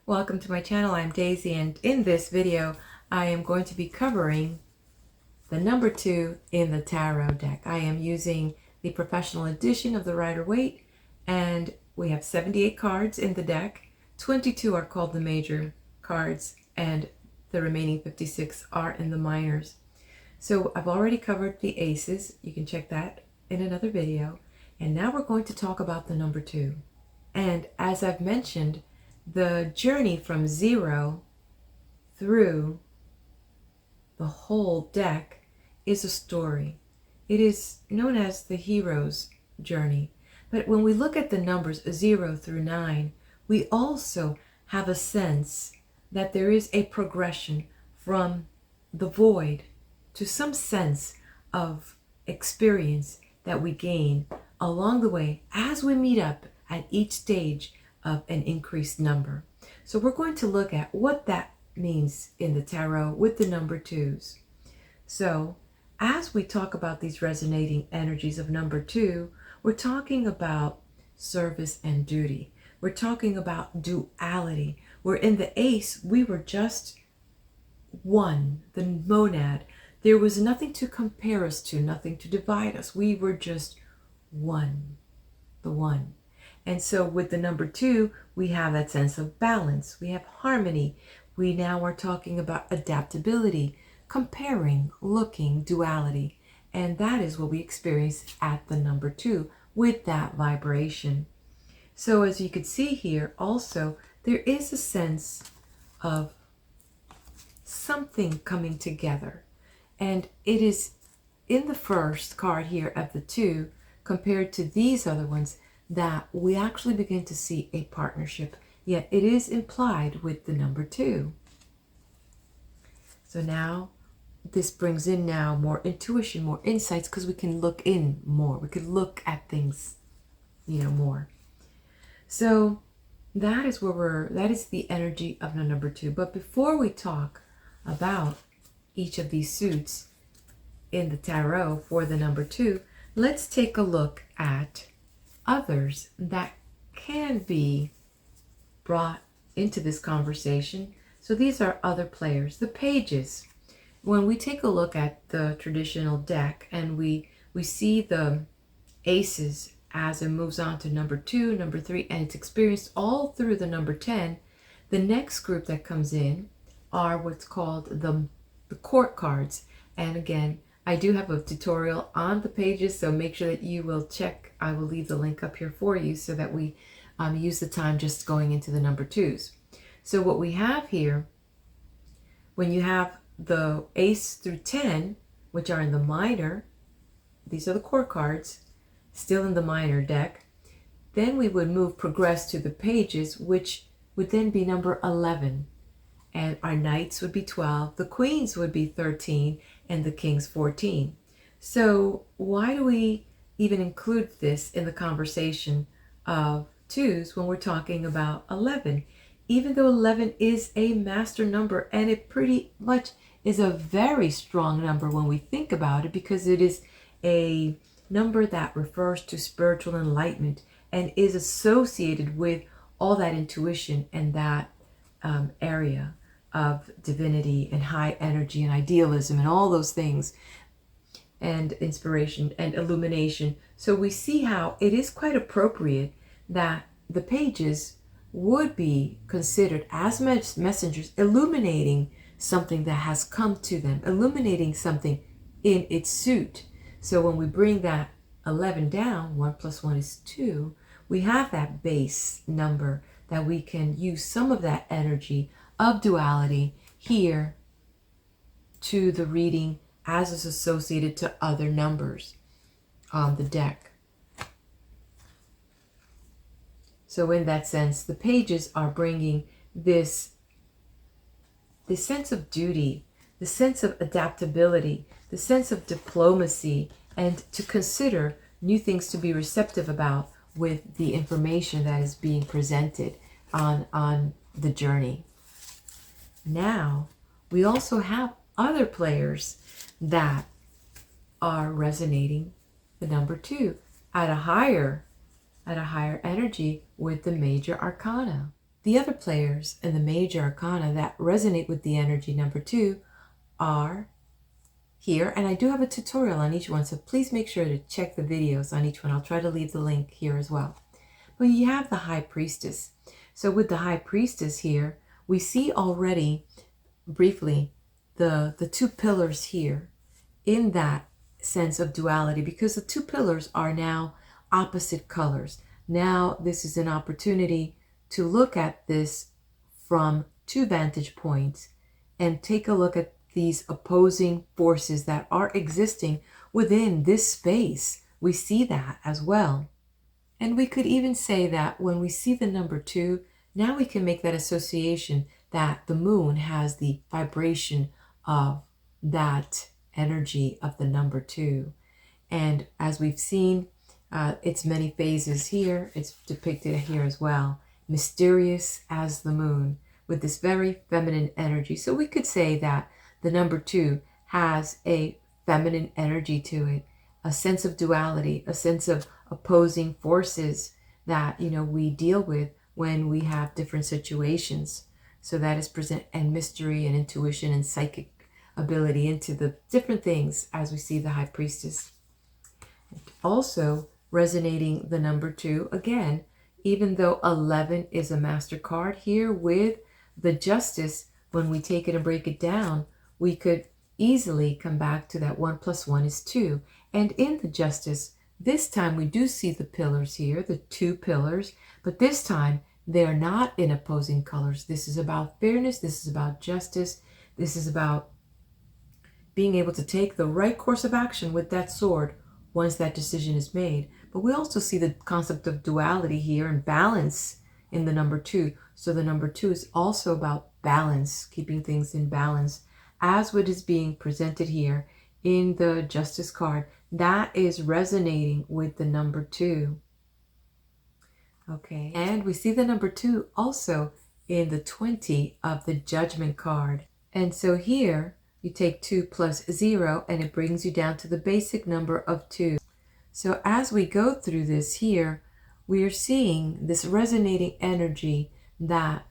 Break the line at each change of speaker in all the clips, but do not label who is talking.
Welcome to my channel. I'm Daisy, and in this video I am going to be covering the number 2 in the tarot deck. I am using the professional edition of the Rider-Waite, and we have 78 cards in the deck. 22 are called the major cards, and the remaining 56 are in the minors. So I've already covered the aces. You can check that in another video. And now we're going to talk about the number 2. And as I've mentioned, the journey from 0 through the whole deck is a story. It is known as the hero's journey. But when we look at the numbers 0 through 9, we also have a sense that there is a progression from the void to some sense of experience that we gain along the way as we meet up at each stage of an increased number. So we're going to look at what that means in the tarot with the number 2s. So as we talk about these resonating energies of number 2, we're talking about service and duty. We're talking about duality. Where in the ace, we were just one, the monad. There was nothing to compare us to, nothing to divide us. We were just one, the one. And so with the number 2, we have that sense of balance. We have harmony. We now are talking about adaptability, comparing, looking, duality. And that is what we experience at the number 2 with that vibration. So as you can see here, also, there is a sense of something coming together. And it is in the first card here of the 2 compared to these other ones that we actually begin to see a partnership, yet it is implied with the number 2. So now this brings in now more intuition, more insights, because we can look in more. We could look at things, more. So that is that is the energy of the number 2. But before we talk about each of these suits in the tarot for the number 2, let's take a look at others that can be brought into this conversation. So these are other players, the pages. When we take a look at the traditional deck and we see the aces as it moves on to number 2, number 3, and it's experienced all through the number 10, the next group that comes in are what's called the court cards. And again, I do have a tutorial on the pages, so make sure that you will check. I will leave the link up here for you so that we use the time just going into the number 2s. So what we have here, when you have the ace through 10, which are in the minor, these are the court cards, still in the minor deck, then we would progress to the pages, which would then be number 11. And our knights would be 12, the queens would be 13, and the kings 14. So why do we even include this in the conversation of 2s when we're talking about 11? Even though 11 is a master number, and it pretty much is a very strong number when we think about it, because it is a number that refers to spiritual enlightenment and is associated with all that intuition and that area of divinity and high energy and idealism and all those things, and inspiration and illumination. So we see how it is quite appropriate that the pages would be considered as messengers, illuminating something that has come to them, illuminating something in its suit. So when we bring that 11 down, 1 plus 1 is 2, we have that base number that we can use some of that energy of duality here to the reading as is associated to other numbers on the deck. So in that sense, the pages are bringing this sense of duty, the sense of adaptability, the sense of diplomacy, and to consider new things to be receptive about with the information that is being presented on the journey. Now, we also have other players that are resonating the number 2 at a higher energy with the major arcana. the other players in the major arcana that resonate with the energy number 2 are here. And I do have a tutorial on each one, so please make sure to check the videos on each one. I'll try to leave the link here as well. But you have the High Priestess. So with the High Priestess here, we see already briefly the two pillars here in that sense of duality, because the two pillars are now opposite colors. Now this is an opportunity to look at this from two vantage points and take a look at these opposing forces that are existing within this space. We see that as well. And we could even say that when we see the number 2, now we can make that association that the moon has the vibration of that energy of the number 2. And as we've seen, its many phases here, it's depicted here as well. Mysterious as the moon, with this very feminine energy. So we could say that the number 2 has a feminine energy to it, a sense of duality, a sense of opposing forces that, we deal with when we have different situations. So that is present, and mystery and intuition and psychic ability into the different things as we see the High Priestess. Also resonating the number 2, again, even though 11 is a master card here with the Justice, when we take it and break it down, we could easily come back to that 1 + 1 is 2. And in the Justice, this time we do see the pillars here, the two pillars, but this time they are not in opposing colors. This is about fairness. This is about justice. This is about being able to take the right course of action with that sword once that decision is made. But we also see the concept of duality here and balance in the number 2. So the number 2 is also about balance, keeping things in balance, as what is being presented here in the Justice card. That is resonating with the number 2. Okay, and we see the number 2 also in the 20 of the Judgment card. And so here you take 2 + 0 and it brings you down to the basic number of 2. So as we go through this here, we are seeing this resonating energy that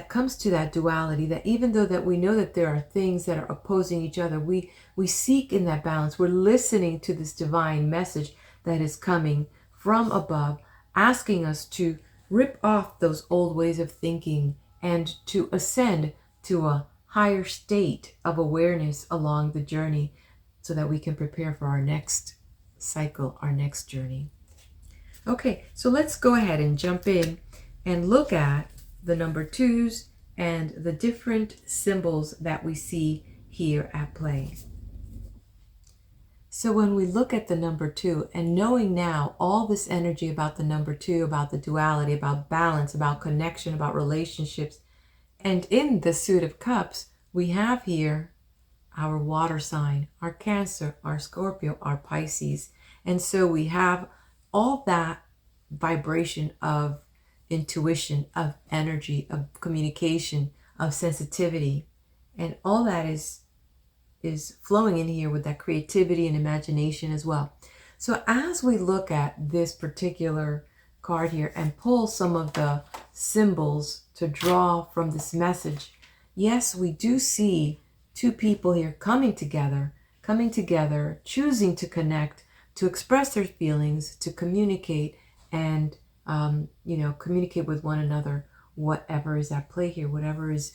comes to that duality, that even though that we know that there are things that are opposing each other, we seek in that balance. We're listening to this divine message that is coming from above, asking us to rip off those old ways of thinking and to ascend to a higher state of awareness along the journey so that we can prepare for our next cycle, our next journey. Okay, so let's go ahead and jump in and look at the number 2s and the different symbols that we see here at play. So when we look at the number 2 and knowing now all this energy about the number 2, about the duality, about balance, about connection, about relationships, and in the Suit of Cups, we have here our water sign, our Cancer, our Scorpio, our Pisces. And so we have all that vibration of intuition, of energy, of communication, of sensitivity, and all that is flowing in here with that creativity and imagination as well. So as we look at this particular card here and pull some of the symbols to draw from this message, yes, we do see two people here coming together, choosing to connect, to express their feelings, to communicate, and communicate with one another, whatever is at play here, whatever is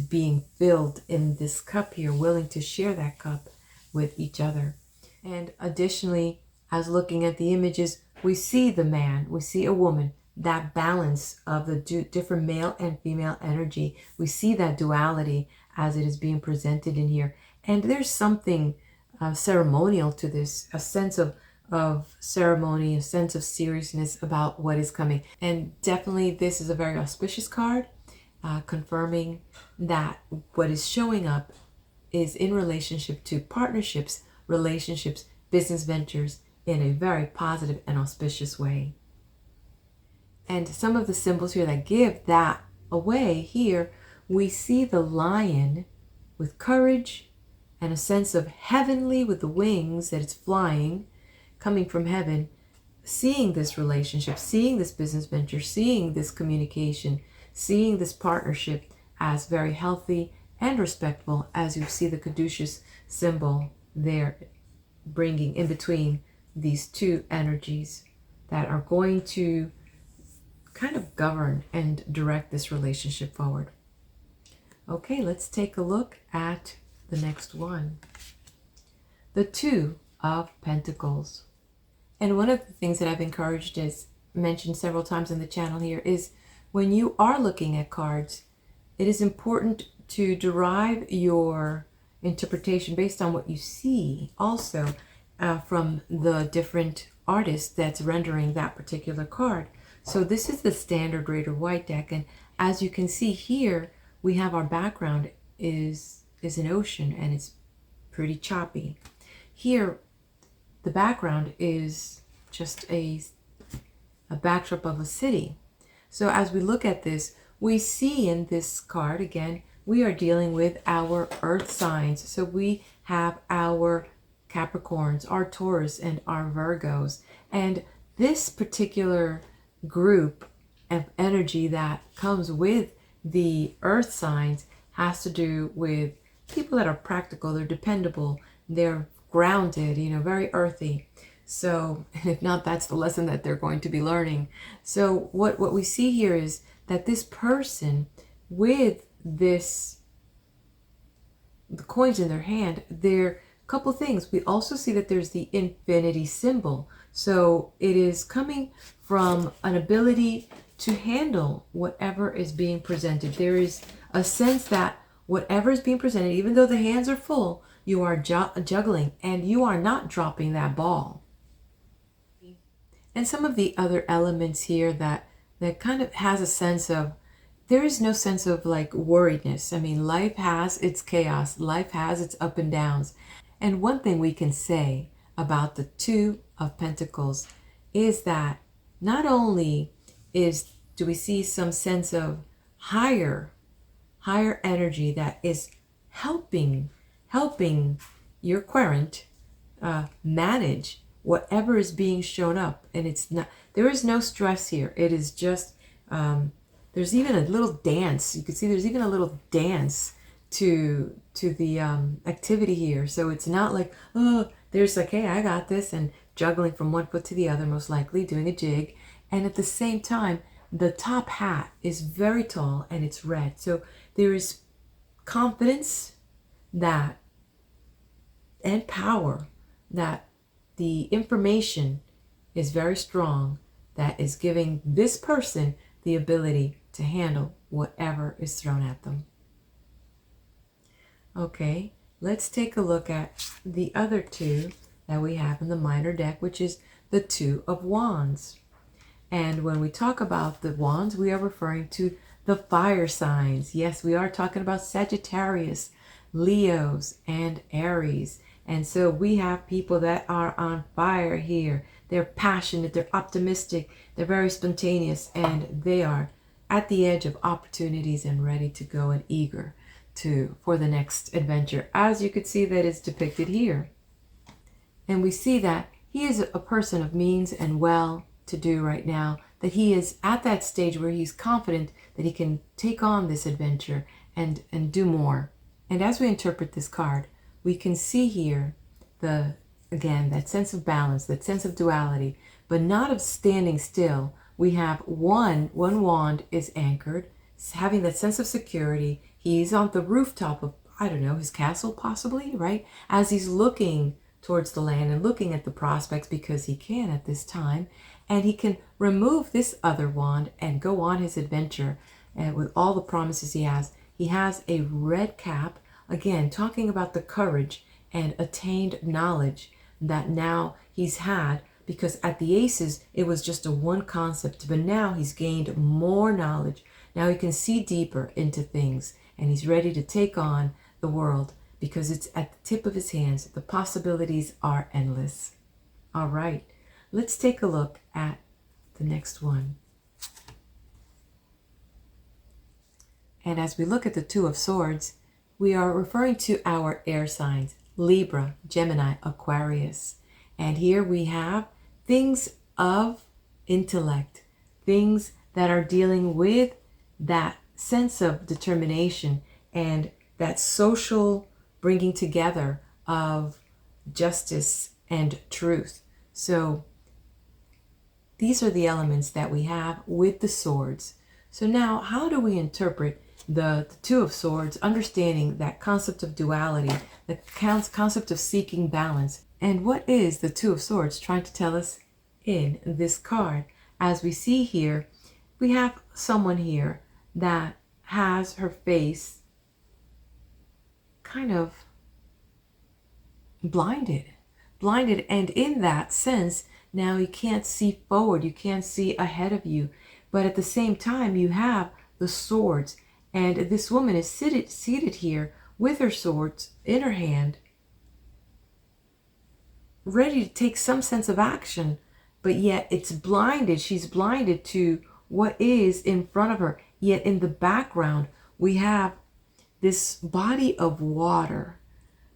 being filled in this cup here, willing to share that cup with each other. And additionally, as looking at the images, we see the man, we see a woman, that balance of the different male and female energy. We see that duality as it is being presented in here. And there's something ceremonial to this, a sense of ceremony, a sense of seriousness about what is coming. And definitely this is a very auspicious card, confirming that what is showing up is in relationship to partnerships, relationships, business ventures in a very positive and auspicious way. And some of the symbols here that give that away here, we see the lion with courage and a sense of heavenly with the wings that it's flying, coming from heaven, seeing this relationship, seeing this business venture, seeing this communication, seeing this partnership as very healthy and respectful, as you see the caduceus symbol there, bringing in between these two energies that are going to kind of govern and direct this relationship forward. Okay, let's take a look at the next one. The Two of Pentacles. And one of the things that I've encouraged, is mentioned several times in the channel here, is when you are looking at cards, it is important to derive your interpretation based on what you see also from the different artists that's rendering that particular card. So this is the standard Rider White deck, and as you can see here, we have our background is an ocean, and it's pretty choppy. Here, the background is just a backdrop of a city. So as we look at this, we see in this card, again, we are dealing with our earth signs. So we have our Capricorns, our Taurus, and our Virgos. And this particular group of energy that comes with the earth signs has to do with people that are practical, they're dependable, they're grounded, very earthy. So if not, that's the lesson that they're going to be learning. So what we see here is that this person with the coins in their hand, they're a couple things. We also see that there's the infinity symbol. So it is coming from an ability to handle whatever is being presented. There is a sense that whatever is being presented, even though the hands are full, you are juggling, and you are not dropping that ball. And some of the other elements here that kind of has a sense of, there is no sense of like worriedness. I mean, life has its chaos. Life has its up and downs. And one thing we can say about the Two of Pentacles is that not only do we see some sense of higher energy that is helping your querent manage whatever is being shown up, and there is no stress here. It is just there's even a little dance. You can see there's even a little dance to the activity here. So it's not like, oh, there's like, hey, I got this, and juggling from one foot to the other, most likely doing a jig. And at the same time, the top hat is very tall and it's red. So there is confidence and power, that the information is very strong, that is giving this person the ability to handle whatever is thrown at them. Okay, let's take a look at the other two that we have in the minor deck, which is the Two of Wands. And when we talk about the wands, we are referring to the fire signs. Yes, we are talking about Sagittarius, Leos, and Aries. And so we have people that are on fire here. They're passionate, they're optimistic, they're very spontaneous, and they are at the edge of opportunities and ready to go and eager for the next adventure, as you could see that is depicted here. And we see that he is a person of means and well-to-do right now, that he is at that stage where he's confident that he can take on this adventure and do more. And as we interpret this card, we can see here again, that sense of balance, that sense of duality, but not of standing still. We have one wand is anchored, having that sense of security. He's on the rooftop of, I don't know, his castle possibly, right? As he's looking towards the land and looking at the prospects, because he can at this time, and he can remove this other wand and go on his adventure, and with all the promises he has. He has a red cap, again, talking about the courage and attained knowledge that now he's had, because at the aces, it was just a one concept, but now he's gained more knowledge. Now he can see deeper into things, and he's ready to take on the world because it's at the tip of his hands. The possibilities are endless. All right, let's take a look at the next one. And as we look at the Two of Swords, we are referring to our air signs, Libra, Gemini, Aquarius. And here we have things of intellect, things that are dealing with that sense of determination and that social bringing together of justice and truth. So these are the elements that we have with the swords. So now, how do we interpret the Two of Swords, understanding that concept of duality, the concept of seeking balance? And what is the Two of Swords trying to tell us in this card? As we see here, we have someone here that has her face kind of blinded, and in that sense, now you can't see forward, you can't see ahead of you, but at the same time you have the swords, and this woman is seated here with her swords in her hand, ready to take some sense of action, but yet it's blinded. She's blinded to what is in front of her. Yet in the background, we have this body of water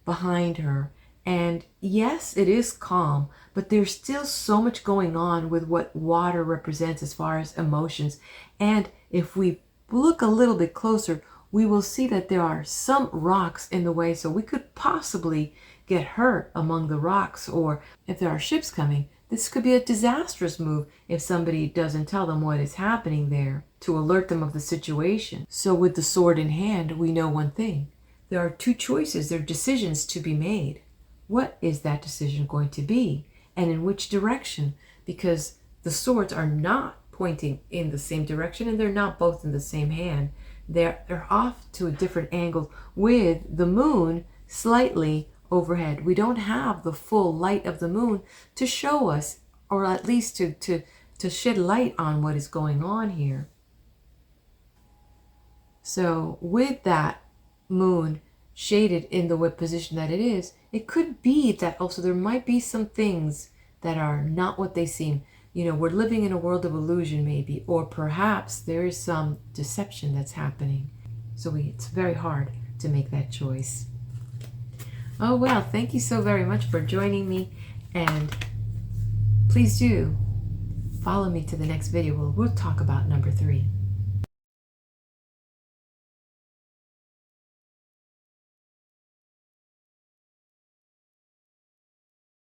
behind her. And yes, it is calm, but there's still so much going on with what water represents as far as emotions. And if we look a little bit closer, we will see that there are some rocks in the way. So we could possibly get hurt among the rocks, or if there are ships coming, this could be a disastrous move if somebody doesn't tell them what is happening there to alert them of the situation. So with the sword in hand, we know one thing. There are two choices, there are decisions to be made. What is that decision going to be? And in which direction? Because the swords are not pointing in the same direction, and they're not both in the same hand. They're off to a different angle, with the moon slightly overhead. We don't have the full light of the moon to show us, or at least to shed light on what is going on here. So with that moon shaded in the position that it is, it could be that also there might be some things that are not what they seem. You know, we're living in a world of illusion maybe, or perhaps there is some deception that's happening. So it's very hard to make that choice. Oh well, thank you so very much for joining me, and please do follow me to the next video where we'll talk about number 3.